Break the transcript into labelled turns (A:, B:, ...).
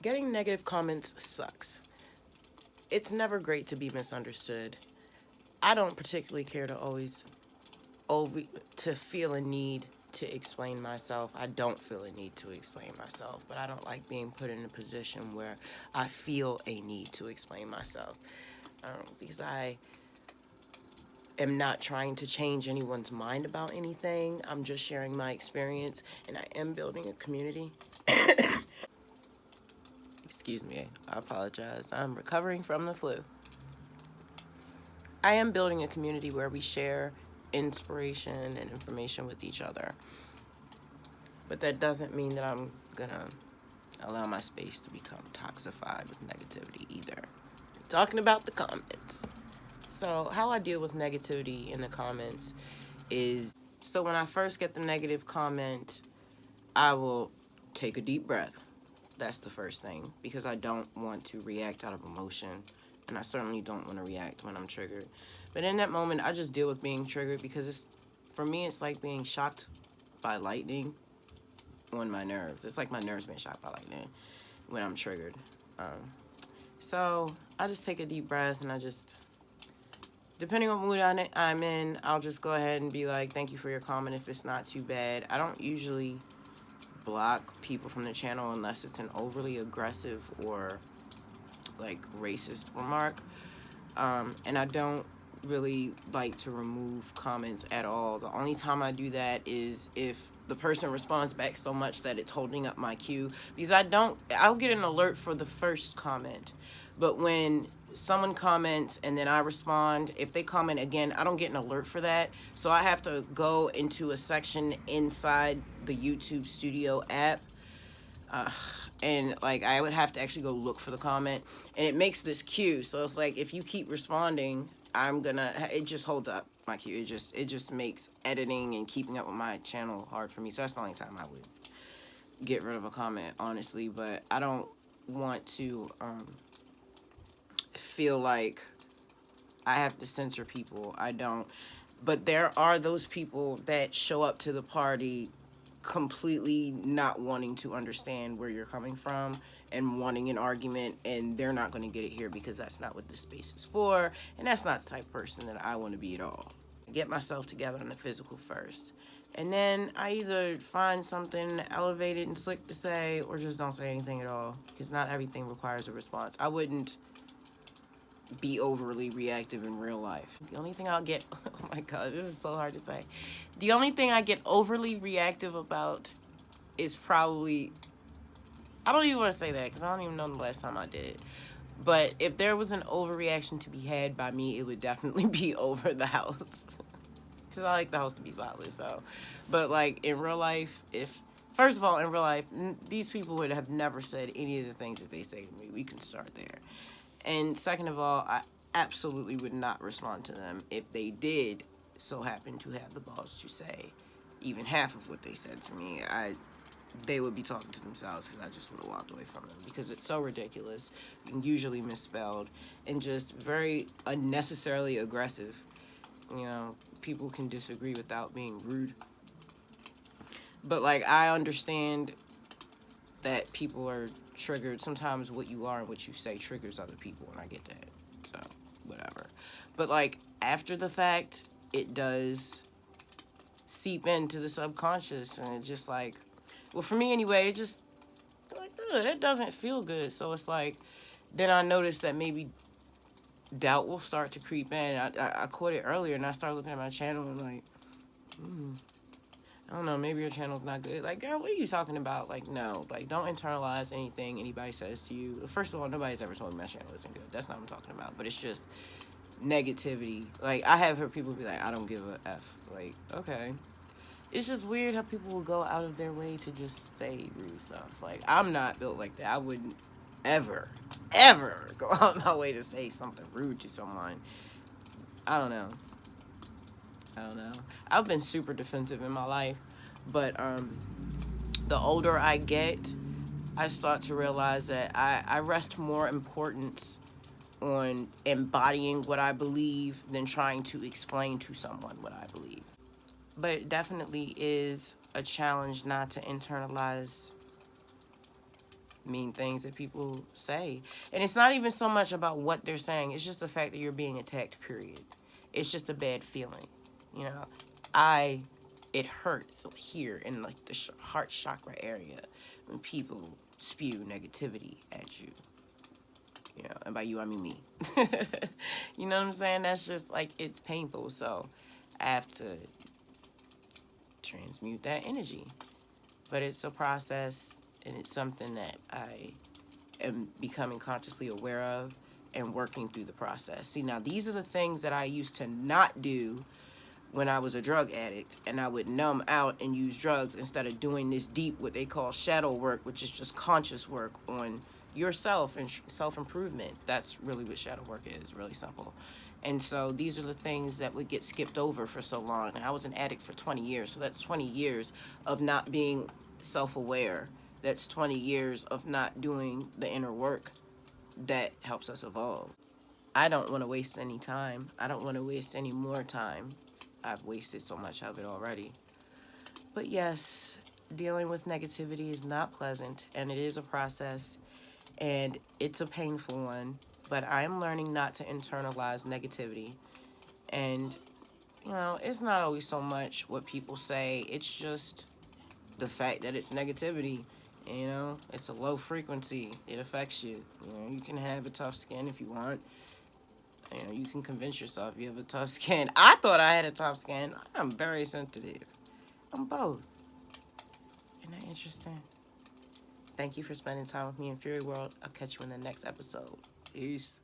A: Getting negative comments sucks. It's never great to be misunderstood. I don't particularly care to always over to feel a need to explain myself. I don't feel a need to explain myself, but I don't like being put in a position where I feel a need to explain myself. Because I am not trying to change anyone's mind about anything. I'm just sharing my experience, and I am building a community. Excuse me, I apologize. I'm recovering from the flu. I am building a community where we share inspiration and information with each other. But that doesn't mean that I'm gonna allow my space to become toxified with negativity either. Talking about the comments. So, how I deal with negativity in the comments is, so when I first get the negative comment, I will take a deep breath. That's the first thing, because I don't want to react out of emotion, and I certainly don't want to react when I'm triggered. But in that moment, I just deal with being triggered, because for me, it's like being shocked by lightning on my nerves. It's like my nerves being shocked by lightning when I'm triggered. So I just take a deep breath, and I just, depending on what mood I'm in, I'll just go ahead and be like, thank you for your comment if it's not too bad. I don't usually block people from the channel unless it's an overly aggressive or like racist remark. And I don't really like to remove comments at all. The only time I do that is if the person responds back so much that it's holding up my queue, because I'll get an alert for the first comment, but when someone comments and then I respond, if they comment again, I don't get an alert for that. So I have to go into a section inside the YouTube Studio app, and like I would have to actually go look for the comment, and it makes this queue. So it's like if you keep responding, it just holds up my queue. It just makes editing and keeping up with my channel hard for me. So that's the only time I would get rid of a comment, honestly. But I don't want to feel like I have to censor people. I don't. But there are those people that show up to the party completely not wanting to understand where you're coming from and wanting an argument, and they're not going to get it here because that's not what this space is for, and that's not the type of person that I want to be at all. Get myself together on the physical first, and then I either find something elevated and slick to say or just don't say anything at all, because not everything requires a response. I wouldn't be overly reactive in real life. The only thing I'll get, oh my god, this is so hard to say. The only thing I get overly reactive about is probably, I don't even want to say that because I don't even know the last time I did it. But if there was an overreaction to be had by me, it would definitely be over the house. Because I like the house to be spotless, so. But like in real life, first of all, in real life, these people would have never said any of the things that they say to me. We can start there. And second of all, I absolutely would not respond to them if they did so happen to have the balls to say even half of what they said to me. They would be talking to themselves, because I just would have walked away from them, because it's so ridiculous, usually misspelled, and just very unnecessarily aggressive. You know, people can disagree without being rude. But like, I understand that people are triggered. Sometimes what you are and what you say triggers other people, and I get that. So, whatever. But like, after the fact, it does seep into the subconscious, and it's just like, well, for me anyway, it just like, that doesn't feel good. So it's like, then I noticed that maybe doubt will start to creep in. I caught it earlier, and I started looking at my channel and like, I don't know, maybe your channel's not good. Like, girl, what are you talking about? Like, no. Like, don't internalize anything anybody says to you. First of all, nobody's ever told me my channel isn't good. That's not what I'm talking about. But it's just negativity. Like, I have heard people be like, I don't give a F. Like, okay. It's just weird how people will go out of their way to just say rude stuff. Like, I'm not built like that. I wouldn't ever go out of my way to say something rude to someone. I don't know. I've been super defensive in my life, but the older I get, I start to realize that I rest more importance on embodying what I believe than trying to explain to someone what I believe. But it definitely is a challenge not to internalize mean things that people say. And it's not even so much about what they're saying, it's just the fact that you're being attacked, period. It's just a bad feeling. You know, it hurts here in like the heart chakra area when people spew negativity at you. You know, and by you I mean me. You know what I'm saying? That's just like, it's painful. So I have to transmute that energy. But it's a process, and it's something that I am becoming consciously aware of and working through the process. See, now these are the things that I used to not do when I was a drug addict, and I would numb out and use drugs instead of doing this deep, what they call shadow work, which is just conscious work on yourself and self-improvement. That's really what shadow work is, really simple. And so these are the things that would get skipped over for so long. And I was an addict for 20 years, so that's 20 years of not being self-aware. That's 20 years of not doing the inner work that helps us evolve. I don't want to waste any time. I don't want to waste any more time. I've wasted so much of it already. But yes, dealing with negativity is not pleasant, and it is a process, and it's a painful one. But I am learning not to internalize negativity. And, you know, it's not always so much what people say, it's just the fact that it's negativity. You know, it's a low frequency. It affects you. You know, you can have a tough skin if you want. You know, you can convince yourself you have a tough skin. I thought I had a tough skin. I'm very sensitive. I'm both. Isn't that interesting? Thank you for spending time with me in Fury World. I'll catch you in the next episode. Peace.